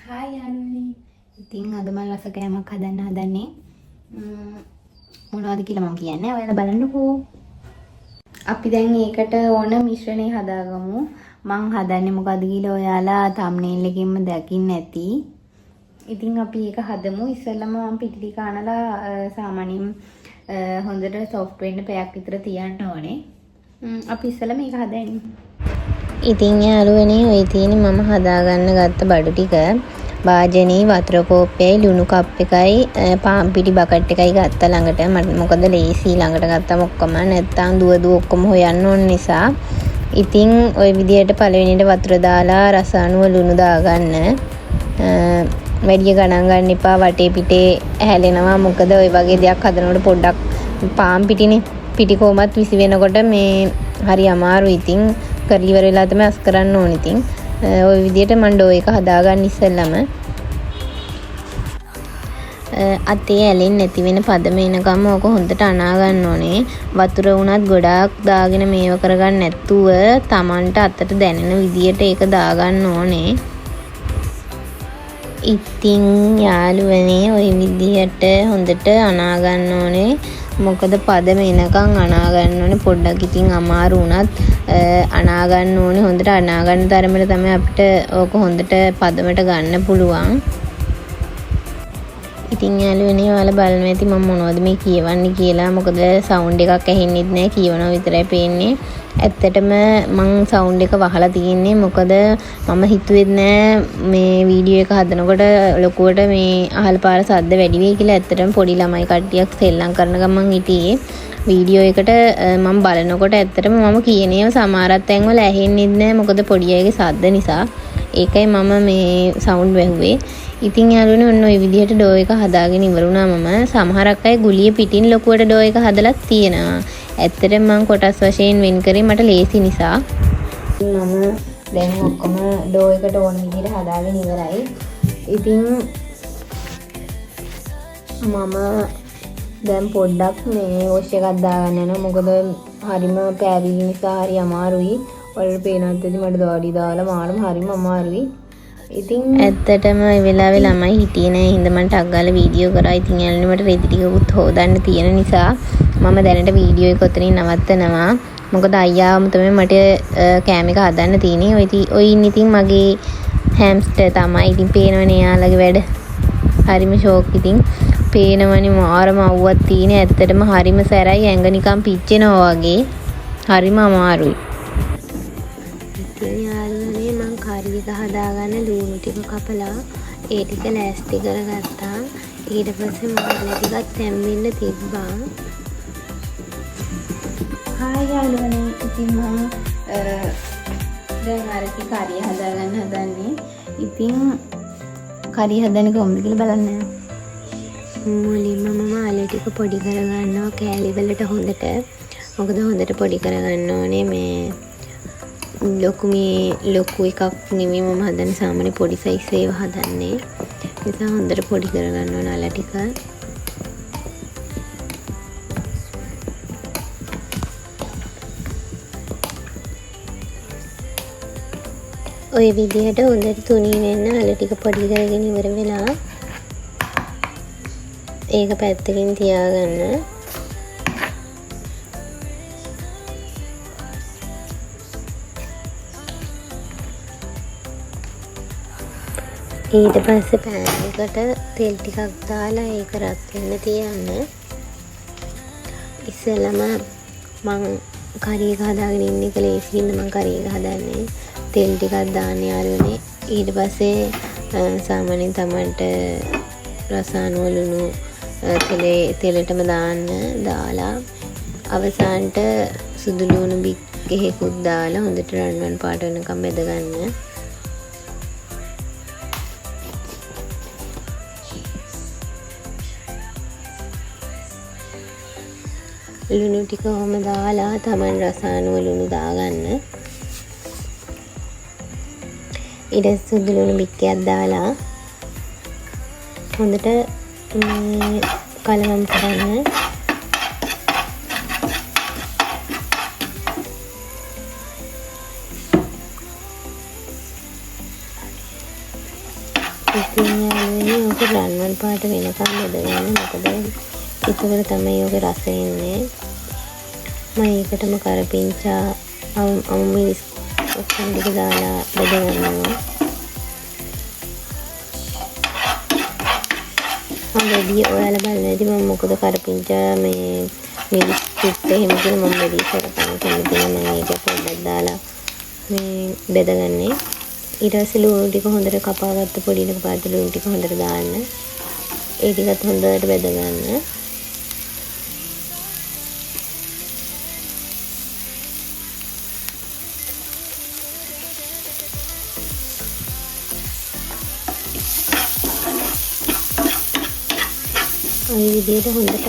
Hi යාළුවනේ. ඉතින් අද මම රස කෑමක් හදන්න හදන්නේ. මොනවද කියලා මම කියන්නේ. ඔයාලා බලන්නකෝ. අපි දැන් ඒකට ඕන මිශ්‍රණය හදාගමු. මම හදන්නේ මොකද කියලා ඔයාලා thumbnail එකෙන්ම දකින්න ඇති. ඉතින් අපි ඒක හදමු. ඉස්සෙල්ලාම මම පිටි ටික අනලා සාමාන්‍යයෙන් හොඳට soft වෙන්න පැයක් විතර තියන්න ඕනේ. අපි ඉස්සෙල්ලා මේක හදන්නේ. ඉතින් යාළුවනේ ඔය තියෙන්නේ මම හදාගන්න ගත්ත බඩු ටික වාජනේ වතුර කෝප්පයයි ලුණු කප් එකයි පාන් පිටි බකට් එකයි ගත්තා ළඟට. මට මොකද ලේසි ළඟට ගත්තම ඔක්කොම නැත්තම් දුව ඔක්කොම හොයන්න ඕන නිසා. ඉතින් ওই විදිහට පළවෙනියට වතුර දාලා රස අනුව ලුණු දාගන්න. වැඩි ගණන් ගන්න එපා වටේ පිටේ හැලෙනවා. මොකද ওই වගේ දෙයක් හදනකොට පොඩ්ඩක් පාන් පිටිනේ පිටි කොමත් විසි වෙනකොට මේ හරි අමාරු. ඉතින් කරලි ඉවර වෙලා තමයි අස් කරන්න ඕනේ. ඉතින් ওই විදිහට මම ඩෝ එක හදාගන්න ඉස්සෙල්ලම අතේ ඇලෙන්නේ නැති වෙන පදම එනකම් ඕක හොඳට අනා ගන්න ඕනේ. වතුර උනත් ගොඩාක් දාගෙන මේව කරගන්න නැතුව Tamanට අතට දැනෙන විදිහට ඒක දාගන්න ඕනේ. ඉතින් යාළුවනේ ওই විදිහට හොඳට අනා ගන්න ඕනේ. මොකද පදම එනකන් අනා ගන්න ඕනේ. පොඩ්ඩක් ඉතින් අමාරු වුණත් අනා ගන්න ඕනේ. හොඳට අනා ගන්න තරමට තමයි අපිට ඕක හොඳට පදමට ගන්න පුළුවන්. ඉතින් යාළුවනේ ඔයාලා බලනවා ඇති මම මොනවද මේ කියවන්නේ කියලා. මොකද සවුන්ඩ් එකක් ඇහෙන්නෙත් නැහැ. කියවනවා විතරයි පේන්නේ. ඇත්තටම මං සවුන්ඩ් එක වහලා තියෙන්නේ. මොකද මම හිතුවෙත් නෑ මේ වීඩියෝ එක හදනකොට ලොකුවට මේ අහල් පාර සද්ද වැඩි වෙයි කියලා. ඇත්තටම පොඩි ළමයි කට්ටියක් සෙල්ලම් කරන ගමන් හිටියේ. වීඩියෝ එකට මම බලනකොට ඇත්තටම මම කියන ඒවා සමහරක් තැන්වල ඇහෙන්නෙත් නෑ. මොකද පොඩි අයගේ සද්ද නිසා. ඒකයි මම මේ සවුන්ඩ් වැහුවේ. ඉතින් යාළුවනේ ඔන්න ඔය විදිහට ඩෝ එක හදාගෙන ඉවරුණා මම. සමහරක් අය ගුලිය පිටින් ලොකුවට ඩෝ එක හදලා තියෙනවා. ඇත්තටම මම කොටස් වශයෙන් වෙන් කරේ මට ලේසි නිසා. මම දැන් ඔක්කොම ඩෝ එකට ඕන විදිහට හදාගෙන ඉවරයි. ඉතින් මම දැන් පොඩ්ඩක් මේ වොෂ් එකක් දාගන්න යනවා. මොකද හරිම පෑවිලි නිසා හරි අමාරුයි. ඔයාලට පේනවත් ඇති මට දෝඩි දාලා මාරම හරිම අමාරුයි. ඉතින් ඇත්තටම ඒ වෙලාවේ ළමයි හිටියේ නෑ. හින්දා මම ටක් ගාලා වීඩියෝ කරා. ඉතින් යාළුවනේ මට රෙදි ටිකකුත් හොදන්න තියෙන නිසා මම දැනට වීඩියෝ එක ඔතනින් නවත්තනවා. මොකද අයියාම තමයි මට කෑම එක හදන්න තියෙන්නේ. ඔය ඉන්න ඉතින් මගේ හැම්ස්ටර් තමයි. ඉතින් පේනවනේ යාළුවගේ වැඩ. හරිම ෂෝක්. ඉතින් පේනවනේ මාරම අවුවක් තියෙන්නේ. ඇත්තටම හරිම සැරයි. ඇඟ නිකන් පිච්චෙනවා වගේ. හරිම අමාරුයි. ඉතින් යාළුවනේ මං කරි එක හදාගන්න ලුණු ටික කපලා ඒ ටික ලෑස්ති කරගත්තා. ඊට පස්සේ මම ටිකක් තැම්බෙන්න තිබ්බා. හායි යාළුවනේ. ඉතින් මම දැන් අර කරිය හදාගන්න හදන්නේ. ඉතින් කරිය හදන්නේ කොහොමද කියලා බලන්න. මුලින්ම මම ආලු ටික පොඩි කරගන්නවා කෑලි වලට හොඳට. මොකද හොඳට පොඩි කරගන්න ඕනේ. මේ ලොකු එකක් නෙමෙයි මම හදන්නේ. සාමාන්‍ය පොඩි සයිස් ඒවා හදන්නේ. නිසා හොඳට පොඩි කරගන්න ඕන ආලු ටික. ඔය විදිහට හොඳට තුනී වෙන්න ආලු ටික පොඩි කරගෙන ඉවර වෙලා ඒක පැත්තකින් තියාගන්න. ඊට පස්සේ පෑන් එකට තෙල් ටිකක් දාලා ඒක රත් වෙන්න තියන්න. ඉස්සෙල්ලම මං කරි එක හදාගෙන ඉන්න එක ලේසියින්ද මං කරි එක හදන්නේ. තෙල් ටිකක් දාන්න යාළුවනේ. ඊට පස්සේ සාමාන්‍යයෙන් Tamanට රස අනුව ලුණු තෙලටම දාලා අවසානට සුදු ලුණු බික්කෙකුත් දාලා හොඳට රන්වන් පාට වෙනකම් බෙදගන්න. ලුණු ටික ඔහොම දාලා Taman රස අනුව ලුණු දාගන්න. ඊට සුදු ලුණු බික්කයක් දාලා හොඳට කලවම් කරන්න. ඉතින් යාළුවනේ ඔක රන්වන් පාට වෙනකම් බෙදගන්න. මොකද එතකොට තමයි ඔක රස එන්නේ. මම ඒකටම කරපිංචා අමුමිරිස් ඔක්කොම ටික දාලා බෙදගන්නවා. වැඩි ඔයාලා බලන්න ඇති මම මොකද කරපිංචා මේ මිරිස් ටික එහෙම කියලා මම වැඩි කරපන් කැමතියි. මම ඒක පොඩ්ඩක් දාලා මේ බෙදගන්නේ. ඊට පස්සේ ලුණු ටික හොඳට කපාගත්ත පොඩි ලුණු පාට ලුණු ටික හොඳට දාන්න. ඒ ටිකත් හොඳට බෙදගන්න. ඔය විදිහට හොඳට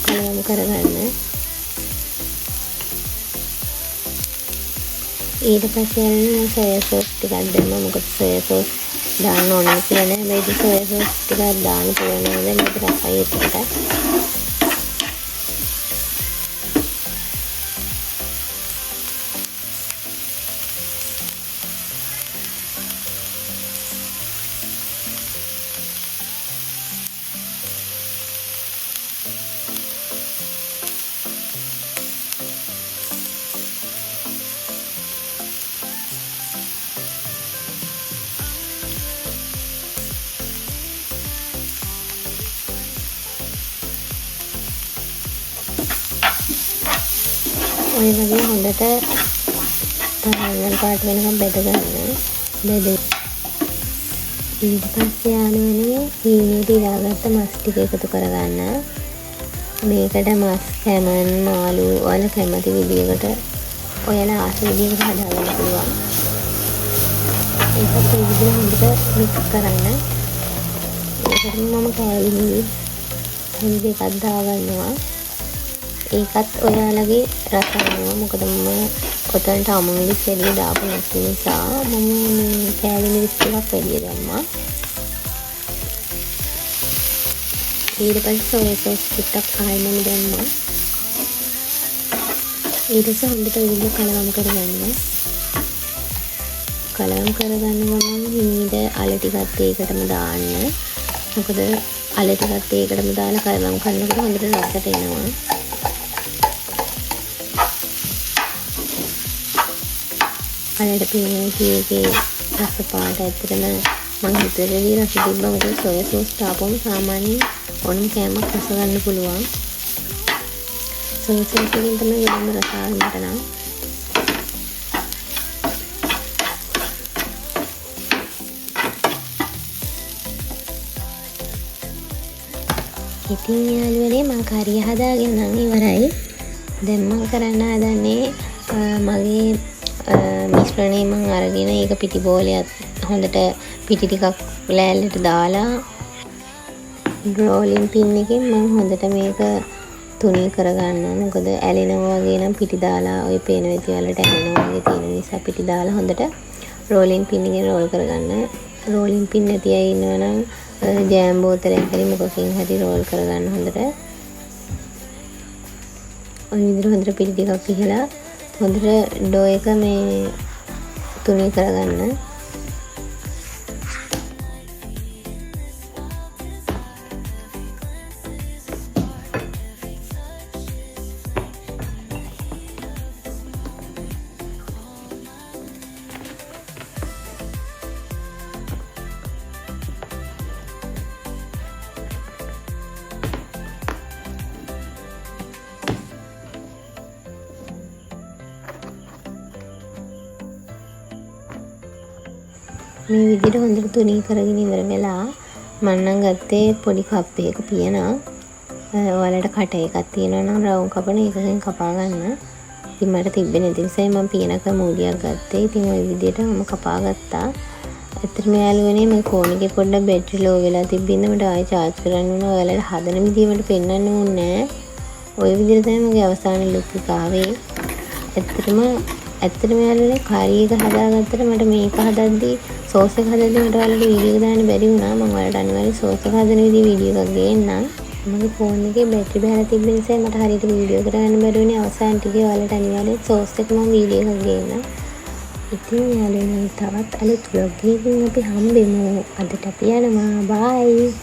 කලවම් කරගන්න. ඊට පස්සේ මම සෝයා සෝස් ටිකක් දැම්මා. මොකද සෝයා සෝස් දාන්න ඕනේ කියලා නෑ. මේ සෝයා සෝස් ටිකක් දාන්න පුළුවන් නේද? මේක රසයි එතකොට. ඔය වගේ හොඳට රන්වන් පාට වෙනකම් බෙදගන්න. ඊට පස්සේ යාළුවනේ හීනේට ඉලාගත්ත මස් ටික එකතු කරගන්න. මේකට මස්, කැමන්, මාළු ඔයාලා කැමති විදිහකට ඔයාලා ආස විදිහකට හදාගන්න පුළුවන්. ඒකත් ඒ විදිහට හොඳට මික්ස් කරන්න. ඒකට මම කෑලි මිරිස් දෙකක් දාගන්නවා. ඒකත් ඔයාලගේ රස අනුව. මොකද මම කොතනට අමු මිරිස් එළිය දාපු නිසා මම මේ කෑලි මිරිස් ටිකක් එළිය දැම්මා. ඊට පස්සේ සෝයා සෝස් ටිකක් ආයෙම දැම්මා. ඊට පස්සේ හොඳට විදිහට කලවම් කරගන්න. කලවම් කරගන්න ගමන් හිමීට අල ටිකත් ඒකටම දාන්න. මොකද අල ටිකත් ඒකටම දාලා කලවම් කරනකොට හොඳට රසට එනවා. අලට පේන කීකේ රස පාට ඇත්තටම මම හිතුවේදී රස තිබ්බා. මොකද සෝයා සෝස් දාපුවම සාමාන්‍යයෙන් ඕනම කෑමක් රස ගන්න පුළුවන්. සෝයා සෝස් එකෙන් තමයි වෙනම රස ආවන්නට නම්. ඉතින් යාළුවනේ මම කරිය හදාගෙන නම් ඉවරයි. දැන් මම කරන්න හදන්නේ මගේ මිශ්‍රණය මම අරගෙන ඒක පිටි බෝලයක් හොඳට පිටි ටිකක් ලෑල්ලට දාලා රෝලින් පින් එකෙන් මම හොඳට මේක තුනී කරගන්නවා. මොකද ඇලෙනවා වගේ නම් පිටි දාලා ඔය පේන විදිහ වලට ඇලෙනවා වගේ තියෙන නිසා පිටි දාලා හොඳට රෝලින් පින් එකෙන් රෝල් කරගන්න. රෝලින් පින් නැති අය ඉන්නවනම් ජෑම් බෝතලයක් හරි මොකකින් හරි රෝල් කරගන්න හොඳට. ඔය විදිහට හොඳට පිටි ටිකක් පිහලා හොඳට ඩෝ එක මේ තුනී කරගන්න. මේ විදිහට හොඳට තුනී කරගෙන ඉවර වෙලා මම නම් ගත්තේ පොඩි කප් එකක පියනා. ඔයාලට කට එකක් තියෙනවා නම් රවුම් කපන එකකින් කපා ගන්න. ඉතින් මට තිබ්බේ නැති නිසා මම පියනක මූලියක් ගත්තේ. ඉතින් ওই විදිහට මම කපා ගත්තා. ඇත්තටම යාළුවනේ මේ ෆෝන් එකේ පොඩ්ඩක් බැටරි ලෝ වෙලා තිබ්බින්ද මට ආයෙ charge කරන්න වුණා. ඔයාලට හදන විදිහ මට පෙන්වන්න ඕනේ නැහැ. ওই විදිහට තමයි මගේ අවසාන ලුක් එක ආවේ. ඇත්තටම යාළුවනේ කාරි එක හදාගත්තට මට මේක හදද්දී සෝස් එක හදද්දී මට ඔයාලට වීඩියෝ එක දාන්න බැරි වුණා. මම ඔයාලට අනිවාර්යෙන් සෝස් එක හදන විදිහ වීඩියෝ එකක් ගේන්නම්. මගේ ෆෝන් එකේ බැටරි බහලා තිබ්බ නිසා මට හරියට වීඩියෝ කරගන්න බැරි වුණේ. අවසාන ටිකේ ඔයාලට අනිවාර්යෙන් සෝස් එක මම වීඩියෝ එකක් ගේන්නම්. ඉතින් යාළුවනේ තවත් අලුත් vlog එකකින් අපි හම්බෙමු. අදට අපි යනවා. බයි.